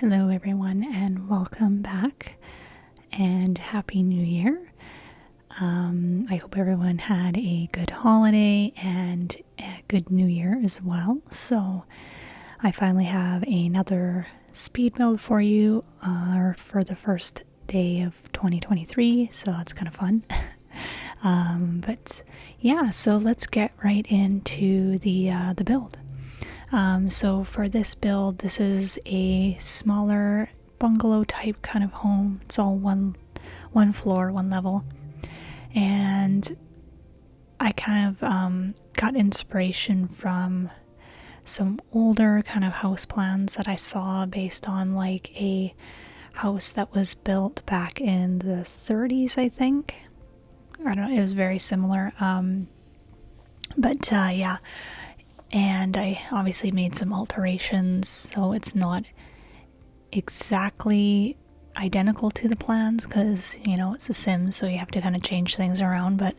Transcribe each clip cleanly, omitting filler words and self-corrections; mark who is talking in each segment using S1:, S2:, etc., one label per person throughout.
S1: Hello everyone and welcome back and Happy New Year. I hope everyone had a good holiday and a good New Year as well. So I finally have another speed build for you for the first day of 2023, so that's kind of fun. But yeah, so let's get right into the build. So for this build, this is a smaller bungalow type kind of home. It's all one floor, one level. And I kind of got inspiration from some older kind of house plans that I saw based on like a house that was built back in the 30s, I think. I don't know, it was very similar. Yeah. And I obviously made some alterations, so it's not exactly identical to the plans because, you know, it's The Sims, so you have to kind of change things around. But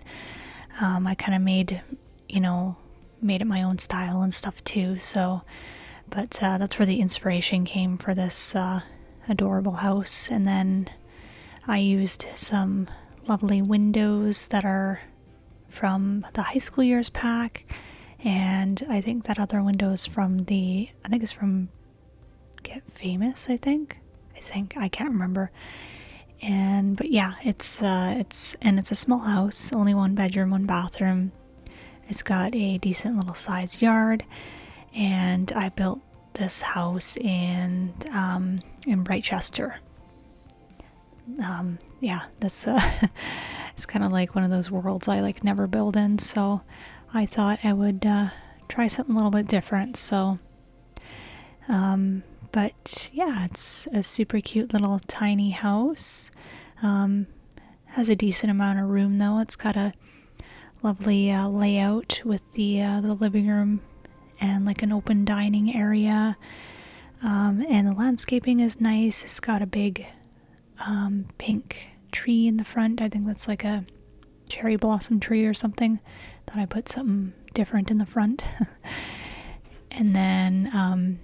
S1: I kind of made it my own style and stuff too. So, but that's where the inspiration came for this adorable house. And then I used some lovely windows that are from the high school years pack. And I think that other window is from it's from Get Famous, I can't remember. But yeah, it's a small house, only 1 bedroom, 1 bathroom. It's got a decent little sized yard, and I built this house in Britechester. Yeah, that's it's kind of like one of those worlds I like never build in, so I thought I would try something a little bit different. So, but yeah, it's a super cute little tiny house. Has a decent amount of room though. It's got a lovely layout with the living room and like an open dining area. And the landscaping is nice. It's got a big pink tree in the front. I think that's like a cherry blossom tree or something. Thought I put something different in the front. And then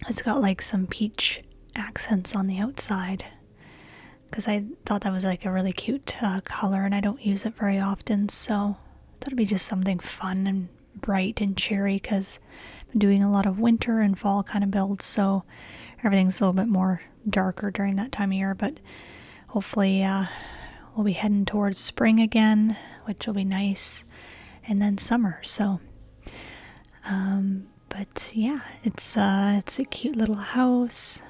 S1: it's got like some peach accents on the outside because I thought that was like a really cute color, and I don't use it very often, so I thought it'd be just something fun and bright and cheery because I've been doing a lot of winter and fall kind of builds, so everything's a little bit more darker during that time of year. But hopefully we'll be heading towards spring again, which will be nice, and then summer. So, but yeah, it's a cute little house.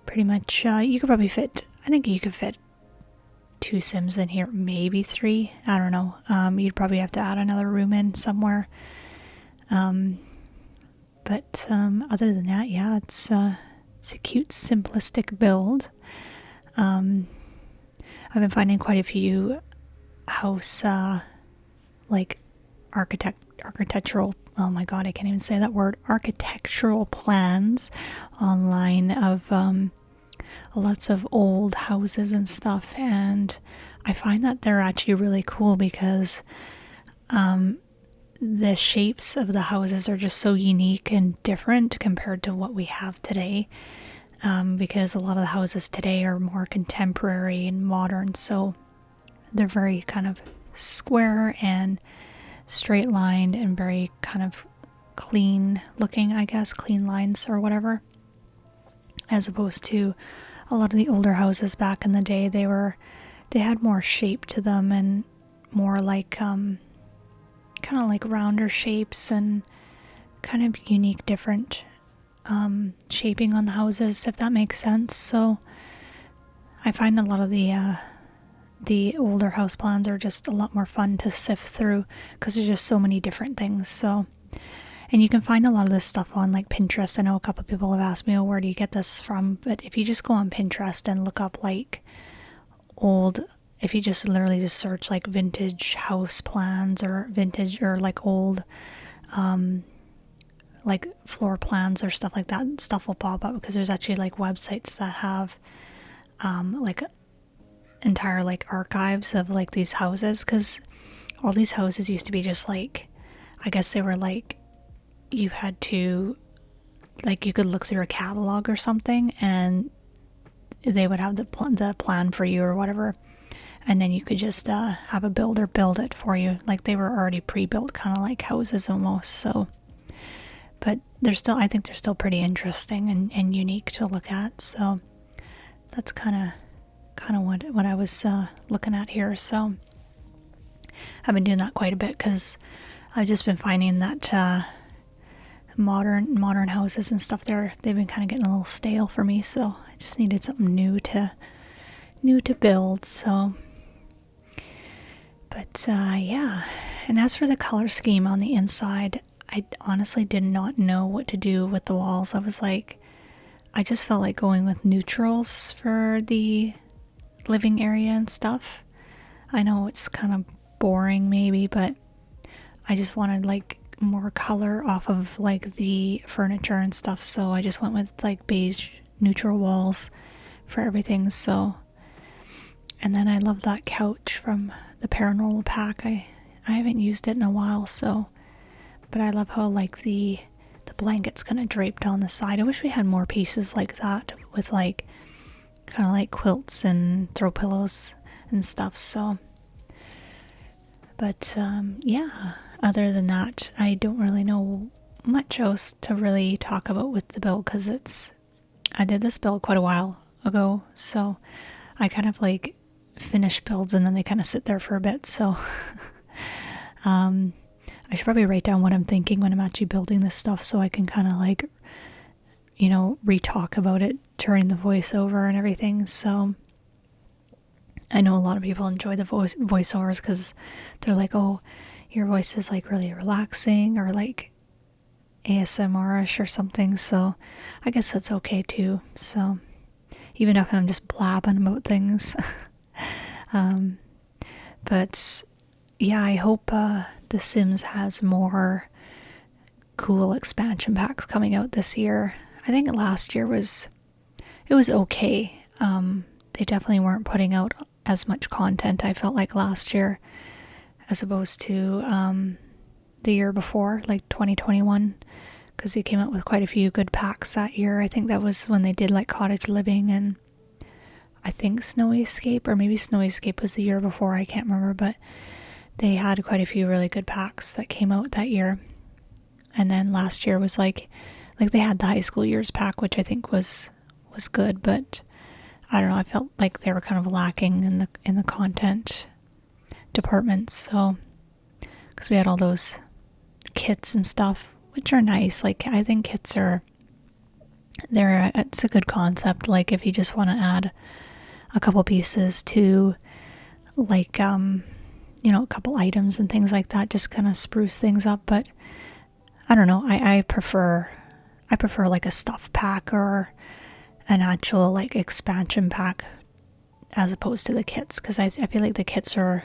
S1: Pretty much, you could probably fit. I think you could fit 2 Sims in here, maybe 3. I don't know. You'd probably have to add another room in somewhere. But other than that, yeah, it's a cute, simplistic build. I've been finding quite a few house, like architectural, oh my god, I can't even say that word, architectural plans online of lots of old houses and stuff, and I find that they're actually really cool because the shapes of the houses are just so unique and different compared to what we have today. Because a lot of the houses today are more contemporary and modern, so they're very kind of square and straight lined and very kind of clean looking, I guess, clean lines or whatever, as opposed to a lot of the older houses back in the day. They had more shape to them and more like kind of like rounder shapes and kind of unique, different shaping on the houses, if that makes sense. So I find a lot of the older house plans are just a lot more fun to sift through because there's just so many different things. So, and you can find a lot of this stuff on like Pinterest. I know a couple of people have asked me, oh, where do you get this from? But if you just go on Pinterest and look up like old, if you just literally just search like vintage house plans or vintage or like old like floor plans or stuff like that, stuff will pop up, because there's actually like websites that have like entire like archives of like these houses, because all these houses used to be just like, I guess they were like, you had to, like, you could look through a catalog or something and they would have the plan for you or whatever, and then you could just have a builder build it for you, like they were already pre-built, kind of like houses almost. So but they're still, I think they're still pretty interesting and unique to look at. So that's kind of what I was looking at here. So I've been doing that quite a bit, because I've just been finding that modern houses and stuff, they've been kind of getting a little stale for me. So I just needed something new to build. So, but yeah. And as for the color scheme on the inside, I honestly did not know what to do with the walls. I was like, I just felt like going with neutrals for the living area and stuff. I know it's kind of boring maybe, but I just wanted like more color off of like the furniture and stuff. So I just went with like beige neutral walls for everything. So, and then I love that couch from the Paranormal pack. I haven't used it in a while, so, but I love how like the blanket's kind of draped on the side. I wish we had more pieces like that with like kind of like quilts and throw pillows and stuff. So, but yeah, other than that, I don't really know much else to really talk about with the build, because I did this build quite a while ago, so I kind of like finish builds and then they kind of sit there for a bit. So I should probably write down what I'm thinking when I'm actually building this stuff, so I can kind of like, you know, re-talk about it during the voiceover and everything. So I know a lot of people enjoy the voiceovers, because they're like, oh, your voice is like really relaxing, or like ASMR-ish or something. So I guess that's okay too. So even if I'm just blabbing about things. But yeah, I hope The Sims has more cool expansion packs coming out this year. I think last year was okay. They definitely weren't putting out as much content, I felt like, last year as opposed to the year before, like 2021, because they came out with quite a few good packs that year. I think that was when they did like Cottage Living and I think Snowy Escape, or maybe Snowy Escape was the year before, I can't remember, but they had quite a few really good packs that came out that year. And then last year was like they had the High School Years pack, which I think was good, but I don't know, I felt like they were kind of lacking in the content department. So, because we had all those kits and stuff, which are nice. Like, I think kits it's a good concept. Like, if you just want to add a couple pieces to, like, you know, a couple items and things like that, just kind of spruce things up. But I don't know, I prefer like a stuff pack or an actual like expansion pack as opposed to the kits, because I feel like the kits are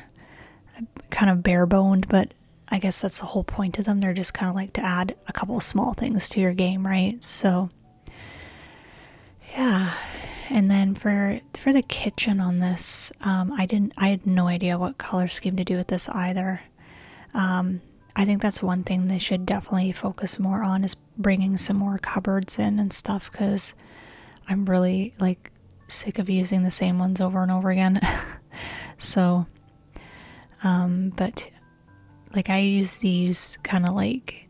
S1: kind of bare boned, but I guess that's the whole point of them. They're just kind of like to add a couple of small things to your game, right? So yeah. And then for the kitchen on this, I had no idea what color scheme to do with this either. I think that's one thing they should definitely focus more on, is bringing some more cupboards in and stuff, because I'm really like sick of using the same ones over and over again. So, but like I use these kind of like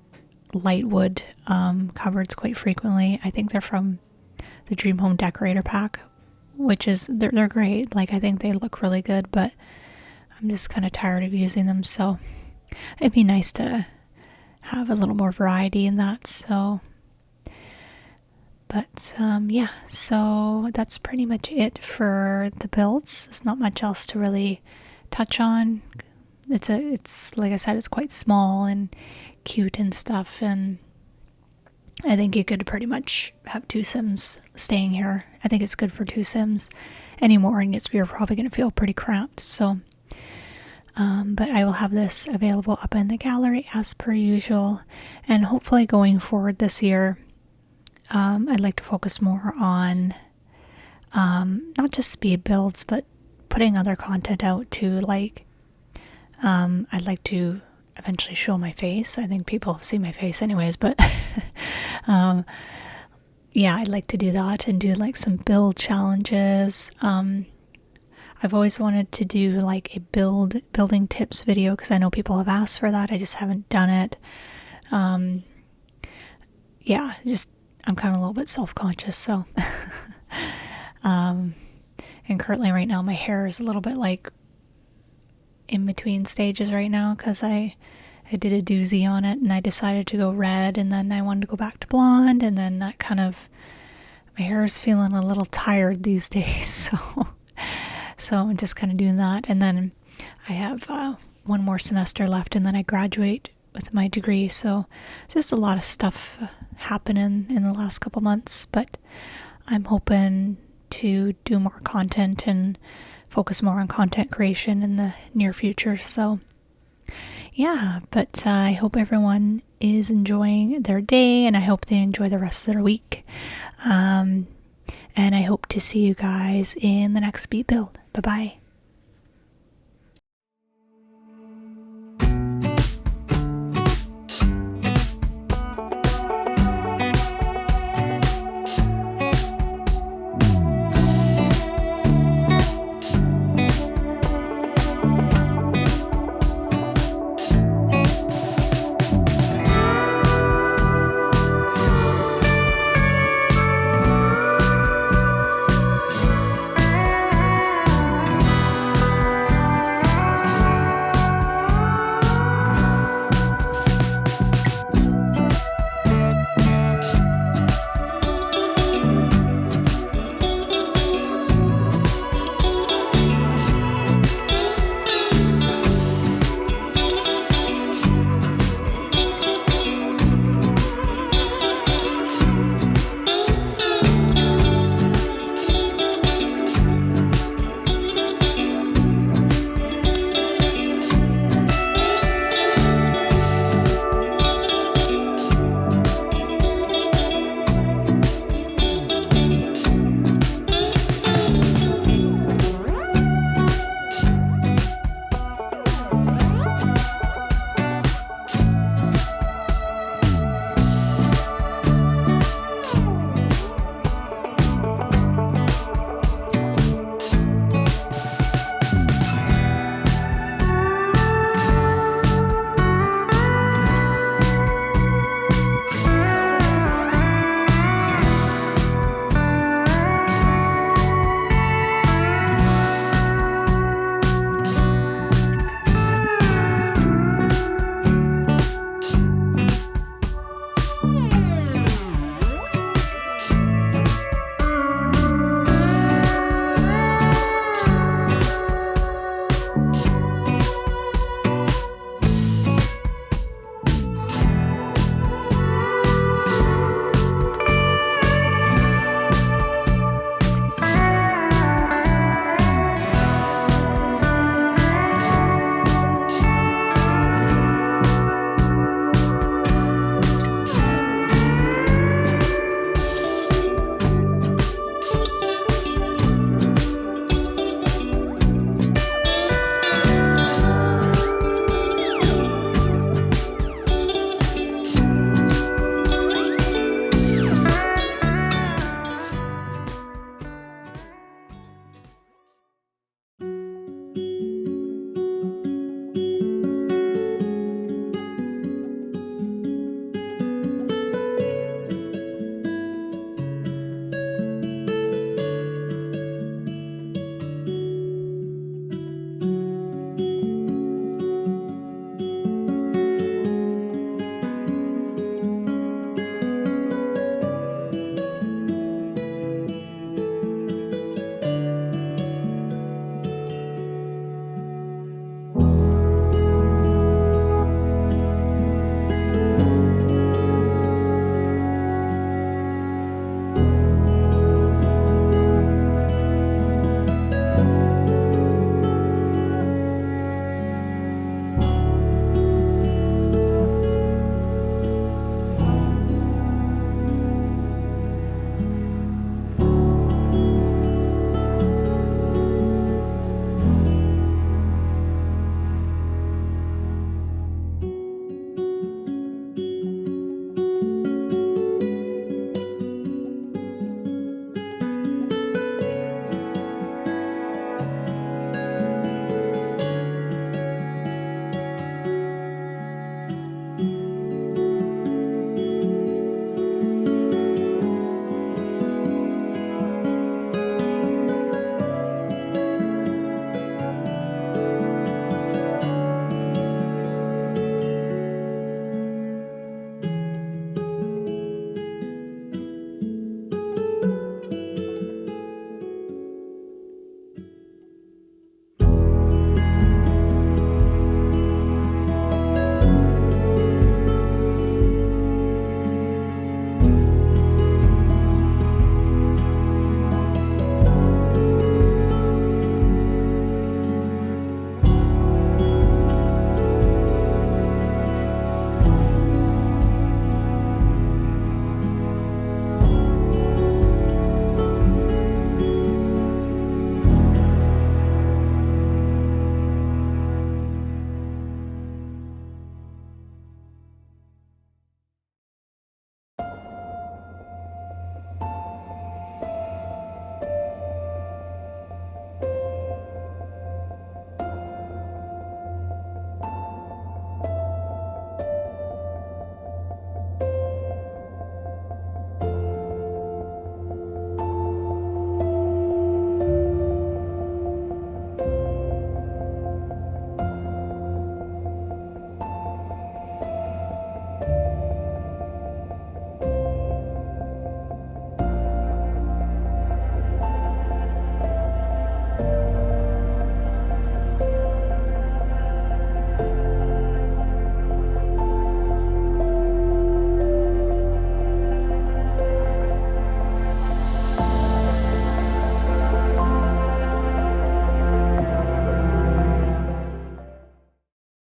S1: light wood cupboards quite frequently. I think they're from the Dream Home Decorator pack, which is, they're great. Like, I think they look really good, but I'm just kind of tired of using them. So it'd be nice to have a little more variety in that. So, but yeah, so that's pretty much it for the builds. There's not much else to really touch on. It's like I said, it's quite small and cute and stuff, and I think you could pretty much have two Sims staying here. I think it's good for two Sims. anymore, and you're probably going to feel pretty cramped. So, but I will have this available up in the gallery as per usual, and hopefully going forward this year, I'd like to focus more on not just speed builds, but putting other content out too. Like, I'd like to eventually show my face. I think people have seen my face anyways, but yeah, I'd like to do that and do like some build challenges. I've always wanted to do like a building tips video because I know people have asked for that. I just haven't done it. Yeah, just I'm kind of a little bit self-conscious, so and currently right now my hair is a little bit like in between stages right now because I did a doozy on it and I decided to go red, and then I wanted to go back to blonde, and then that kind of, my hair is feeling a little tired these days, so I'm just kind of doing that. And then I have one more semester left and then I graduate with my degree, so just a lot of stuff happening in the last couple months, but I'm hoping to do more content and focus more on content creation in the near future. So yeah, but I hope everyone is enjoying their day, and I hope they enjoy the rest of their week. And I hope to see you guys in the next speed build. Bye-bye.